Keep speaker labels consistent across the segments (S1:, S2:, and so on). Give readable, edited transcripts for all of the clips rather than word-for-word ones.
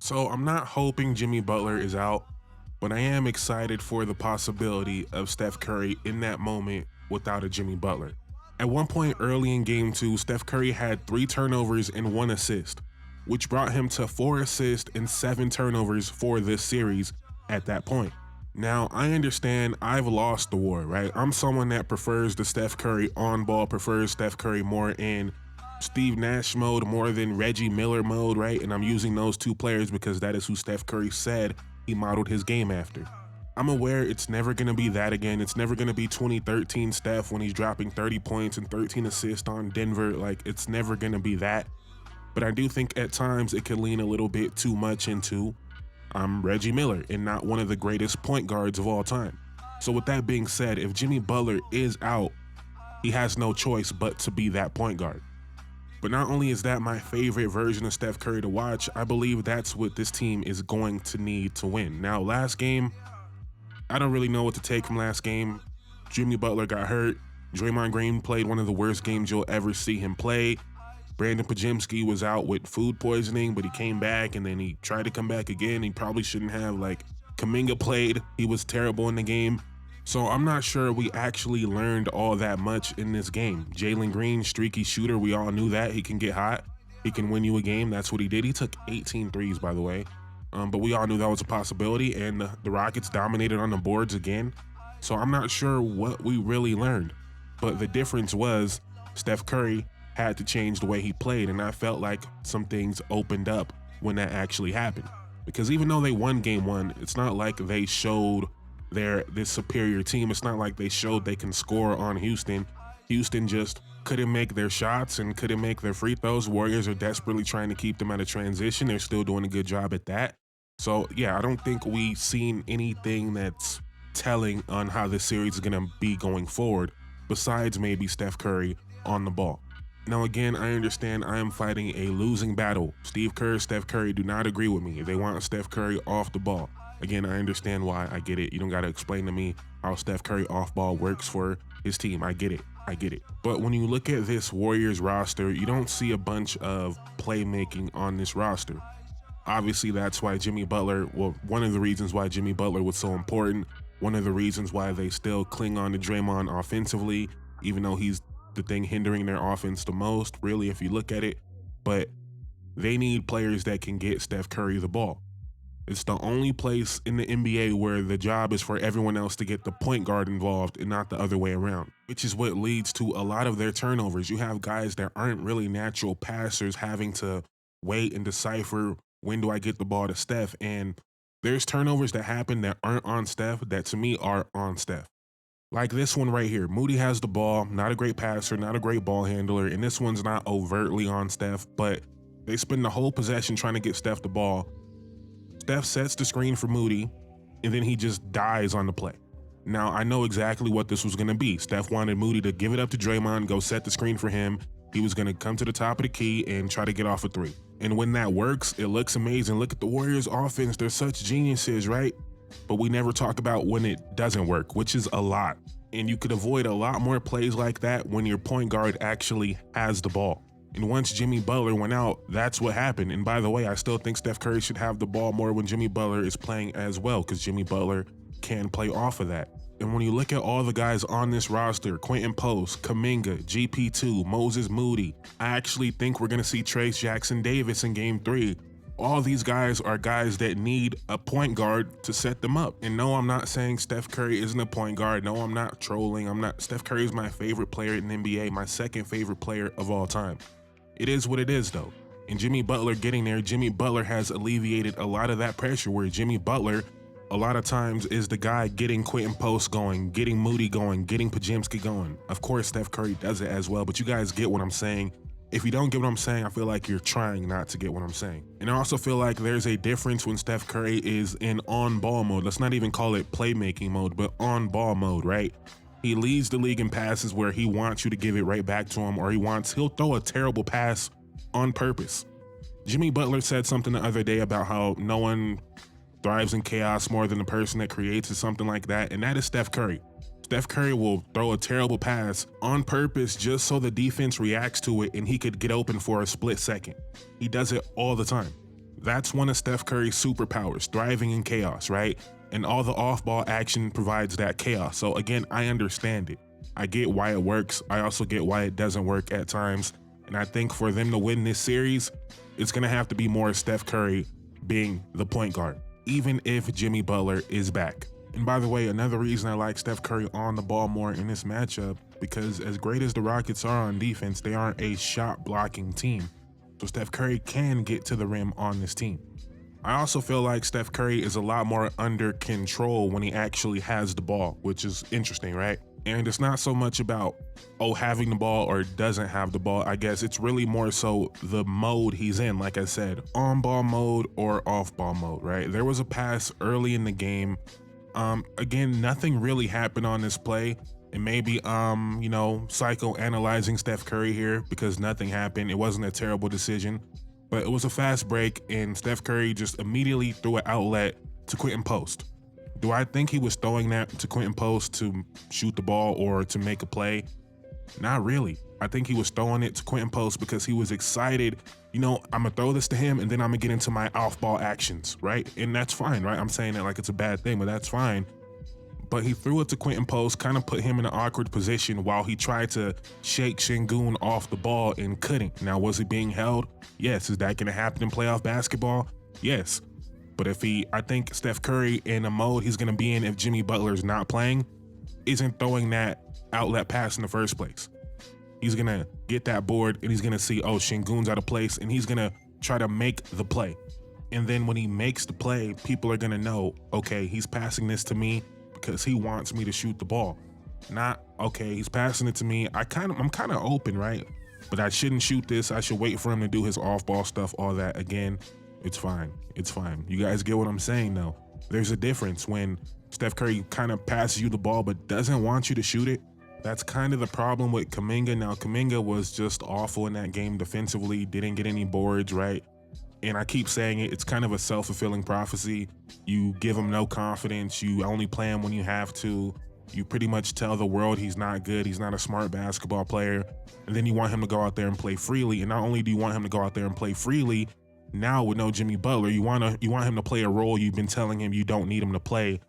S1: So I'm not hoping Jimmy Butler is out, but I am excited for the possibility of Steph Curry in that moment without a Jimmy Butler. At one point early in game two, Steph Curry had 3 turnovers and 1 assist, which brought him to 4 assists and 7 turnovers for this series at that point. Now, I understand I've lost the war, right? I'm someone that prefers the Steph Curry on ball, prefers Steph Curry more in Steve Nash mode more than Reggie Miller mode, right? And I'm using those two players because that is who Steph Curry said he modeled his game after. I'm aware it's never going to be that again. It's never going to be 2013 Steph when he's dropping 30 points and 13 assists on Denver. Like, it's never going to be that. But I do think at times it could lean a little bit too much into I'm Reggie Miller and not one of the greatest point guards of all time. So with that being said, if Jimmy Butler is out, he has no choice but to be that point guard. But not only is that my favorite version of Steph Curry to watch, I believe that's what this team is going to need to win. Now, last game, I don't really know what to take from last game. Jimmy Butler got hurt. Draymond Green played one of the worst games you'll ever see him play. Brandon Pajemski was out with food poisoning, but he came back and then he tried to come back again. He probably shouldn't have. Kuminga played. He was terrible in the game. So I'm not sure we actually learned all that much in this game. Jalen Green, streaky shooter, we all knew that. He can get hot. He can win you a game. That's what he did. He took 18 threes, by the way. But we all knew that was a possibility, and the Rockets dominated on the boards again. So I'm not sure what we really learned. But the difference was Steph Curry had to change the way he played, and I felt like some things opened up when that actually happened. Because even though they won game one, it's not like they showed they're this superior team. It's not like they showed they can score on Houston. Houston just couldn't make their shots and couldn't make their free throws. Warriors are desperately trying to keep them out of transition. They're still doing a good job at that. So yeah, I don't think we've seen anything that's telling on how this series is going to be going forward, besides maybe Steph Curry on the ball. Now again, I understand I am fighting a losing battle. Steve Kerr, Steph Curry do not agree with me. They want Steph Curry off the ball. Again, I understand why. I get it. You don't got to explain to me how Steph Curry off ball works for his team. I get it. I get it. But when you look at this Warriors roster, you don't see a bunch of playmaking on this roster. Obviously, that's why Jimmy Butler, one of the reasons why Jimmy Butler was so important, one of the reasons why they still cling on to Draymond offensively, even though he's the thing hindering their offense the most, really, if you look at it. But they need players that can get Steph Curry the ball. It's the only place in the NBA where the job is for everyone else to get the point guard involved and not the other way around, which is what leads to a lot of their turnovers. You have guys that aren't really natural passers having to wait and decipher when do I get the ball to Steph, and there's turnovers that happen that aren't on Steph that to me are on Steph. Like this one right here. Moody has the ball, not a great passer, not a great ball handler, and this one's not overtly on Steph, but they spend the whole possession trying to get Steph the ball. Steph sets the screen for Moody, and then he just dies on the play. Now, I know exactly what this was going to be. Steph wanted Moody to give it up to Draymond, go set the screen for him. He was going to come to the top of the key and try to get off a three. And when that works, it looks amazing. Look at the Warriors offense. They're such geniuses, right? But we never talk about when it doesn't work, which is a lot. And you could avoid a lot more plays like that when your point guard actually has the ball. And once Jimmy Butler went out, that's what happened. And by the way, I still think Steph Curry should have the ball more when Jimmy Butler is playing as well, because Jimmy Butler can play off of that. And when you look at all the guys on this roster, Quentin Post, Kuminga, GP2, Moses Moody, I actually think we're going to see Trace Jackson Davis in game 3. All these guys are guys that need a point guard to set them up. And no, I'm not saying Steph Curry isn't a point guard. No, I'm not trolling. Steph Curry is my favorite player in the NBA, my second favorite player of all time. It is what it is, though. And Jimmy Butler getting there, Jimmy Butler has alleviated a lot of that pressure, where Jimmy Butler, a lot of times, is the guy getting Quentin Post going, getting Moody going, getting Pajemski going. Of course, Steph Curry does it as well, but you guys get what I'm saying. If you don't get what I'm saying, I feel like you're trying not to get what I'm saying. And I also feel like there's a difference when Steph Curry is in on-ball mode. Let's not even call it playmaking mode, but on-ball mode, right? He leads the league in passes where he wants you to give it right back to him, or he'll throw a terrible pass on purpose. Jimmy Butler said something the other day about how no one thrives in chaos more than the person that creates it, something like that, and that is Steph Curry. Steph Curry will throw a terrible pass on purpose just so the defense reacts to it and he could get open for a split second. He does it all the time. That's one of Steph Curry's superpowers, thriving in chaos, right? And all the off-ball action provides that chaos. So again, I understand it. I get why it works. I also get why it doesn't work at times. And I think for them to win this series, it's gonna have to be more Steph Curry being the point guard, even if Jimmy Butler is back. And by the way, another reason I like Steph Curry on the ball more in this matchup, because as great as the Rockets are on defense, they aren't a shot blocking team. So Steph Curry can get to the rim on this team. I also feel like Steph Curry is a lot more under control when he actually has the ball, which is interesting, right? And it's not so much about, oh, having the ball or doesn't have the ball. I guess it's really more so the mode he's in, like I said, on ball mode or off ball mode, right? There was a pass early in the game. Again, nothing really happened on this play. And maybe, psychoanalyzing Steph Curry here because nothing happened. It wasn't a terrible decision, but it was a fast break and Steph Curry just immediately threw an outlet to Quentin Post. Do I think he was throwing that to Quentin Post to shoot the ball or to make a play? Not really. I think he was throwing it to Quentin Post because he was excited. I'm gonna throw this to him and then I'm gonna get into my off-ball actions, right? And that's fine, right? I'm saying that like it's a bad thing, but that's fine. But he threw it to Quentin Post, kind of put him in an awkward position while he tried to shake Şengün off the ball and couldn't. Now, was he being held? Yes. Is that gonna happen in playoff basketball? Yes. But I think Steph Curry in a mode he's gonna be in if Jimmy Butler's not playing, isn't throwing that outlet pass in the first place. He's gonna get that board and he's gonna see, oh, Şengün's out of place, and he's gonna try to make the play. And then when he makes the play, people are gonna know, okay, he's passing this to me because he wants me to shoot the ball. Not, okay, he's passing it to me. I'm kind of open, right? But I shouldn't shoot this. I should wait for him to do his off-ball stuff, all that. Again, it's fine. It's fine. You guys get what I'm saying, though. There's a difference when Steph Curry kind of passes you the ball but doesn't want you to shoot it. That's kind of the problem with Kuminga. Now, Kuminga was just awful in that game defensively, didn't get any boards, right? And I keep saying it, it's kind of a self-fulfilling prophecy. You give him no confidence. You only play him when you have to. You pretty much tell the world he's not good. He's not a smart basketball player. And then you want him to go out there and play freely. And not only do you want him to go out there and play freely, now with no Jimmy Butler, you want him to play a role you've been telling him you don't need him to play.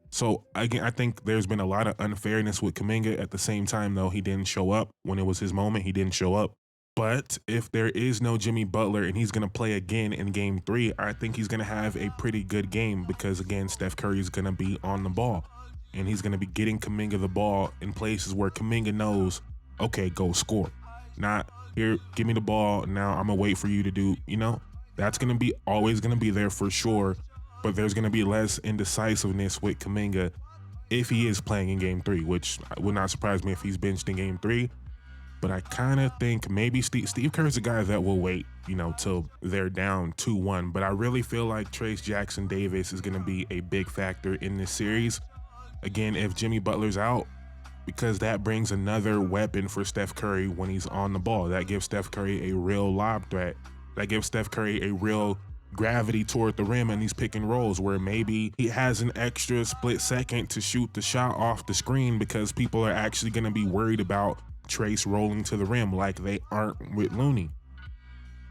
S1: So again, I think there's been a lot of unfairness with Kuminga. At the same time, though, he didn't show up. When it was his moment, he didn't show up. But if there is no Jimmy Butler and he's going to play again in game 3, I think he's going to have a pretty good game because, again, Steph Curry is going to be on the ball. And he's going to be getting Kuminga the ball in places where Kuminga knows, okay, go score. Not, here, give me the ball, now I'm going to wait for you to do, that's going to be always going to be there for sure. But there's going to be less indecisiveness with Kuminga if he is playing in game 3, which would not surprise me if he's benched in game 3. But I kind of think maybe Steve Kerr's a guy that will wait, till they're down 2-1. But I really feel like Trayce Jackson-Davis is going to be a big factor in this series. Again, if Jimmy Butler's out, because that brings another weapon for Steph Curry when he's on the ball. That gives Steph Curry a real lob threat. That gives Steph Curry a real gravity toward the rim in these pick and rolls where maybe he has an extra split second to shoot the shot off the screen because people are actually going to be worried about Trayce rolling to the rim like they aren't with Looney.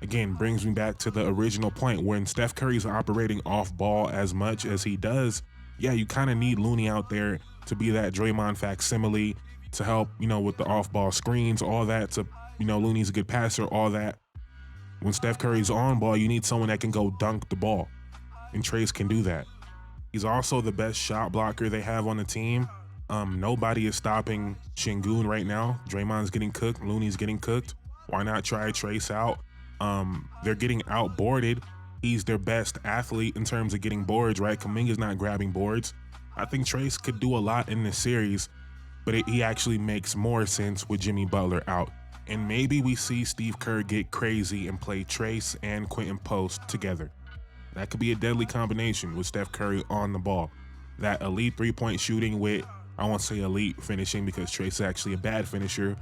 S1: Again, brings me back to the original point. When Steph Curry's operating off ball as much as he does, yeah, you kind of need Looney out there to be that Draymond facsimile to help, with the off ball screens, all that. To, Looney's a good passer, all that. When Steph Curry's on ball, you need someone that can go dunk the ball, and Trayce can do that. He's also the best shot blocker they have on the team. Nobody is stopping Şengün right now. Draymond's getting cooked. Looney's getting cooked. Why not try Trayce out? They're getting outboarded. He's their best athlete in terms of getting boards, right? Kuminga's not grabbing boards. I think Trayce could do a lot in this series, but he actually makes more sense with Jimmy Butler out. And maybe we see Steve Kerr get crazy and play Trayce and Quentin Post together. That could be a deadly combination with Steph Curry on the ball. That elite three-point shooting with, I won't say elite finishing because Trayce is actually a bad finisher,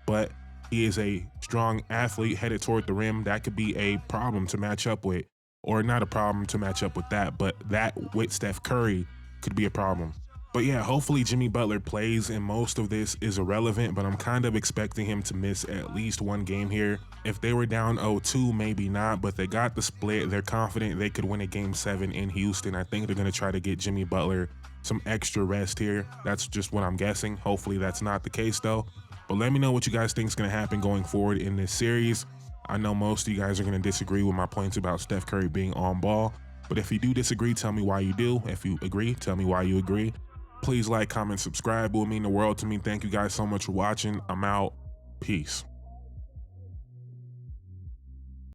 S1: but he is a strong athlete headed toward the rim. That could be a problem to match up with, or not a problem to match up with that, but that with Steph Curry could be a problem. But yeah, hopefully Jimmy Butler plays, and most of this is irrelevant, but I'm kind of expecting him to miss at least one game here. If they were down 0-2, maybe not, but they got the split. They're confident they could win a game 7 in Houston. I think they're going to try to get Jimmy Butler some extra rest here. That's just what I'm guessing. Hopefully that's not the case though. But let me know what you guys think is going to happen going forward in this series. I know most of you guys are going to disagree with my points about Steph Curry being on ball, but if you do disagree, tell me why you do. If you agree, tell me why you agree. Please like, comment, subscribe. It will mean the world to me. Thank you guys so much for watching. I'm out. Peace.